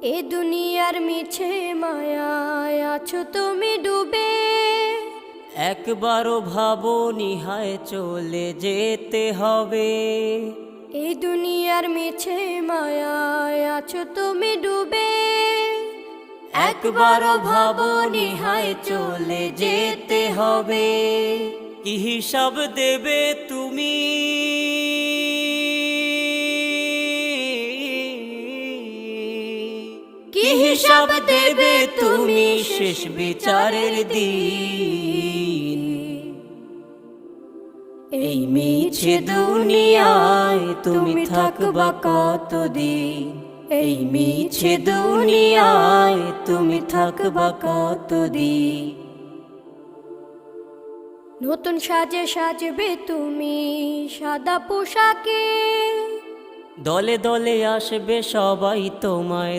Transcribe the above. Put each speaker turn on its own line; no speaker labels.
এ দুনিয়ার মিছে মায়ায় আছো তুমি ডুবে,
একবারও ভাবোনি হায় চলে যেতে হবে।
এই দুনিয়ার মিছে মায়ায় আছো তুমি ডুবে,
একবারও ভাবোনি হায় চলে যেতে হবে। কি হিসাব দেবে তুমি, কি হিসাব দেবে তুমি শেষ বিচারের দিন। এই মিছে দুনিয়ায় তুমি থাকবা কতদিন, এই মিছে দুনিয়ায় তুমি থাকবা কতদিন।
নতুন সাজে সাজবে তুমি সাদা পোশাকে,
দলে দলে আসবে সবাই তোমায়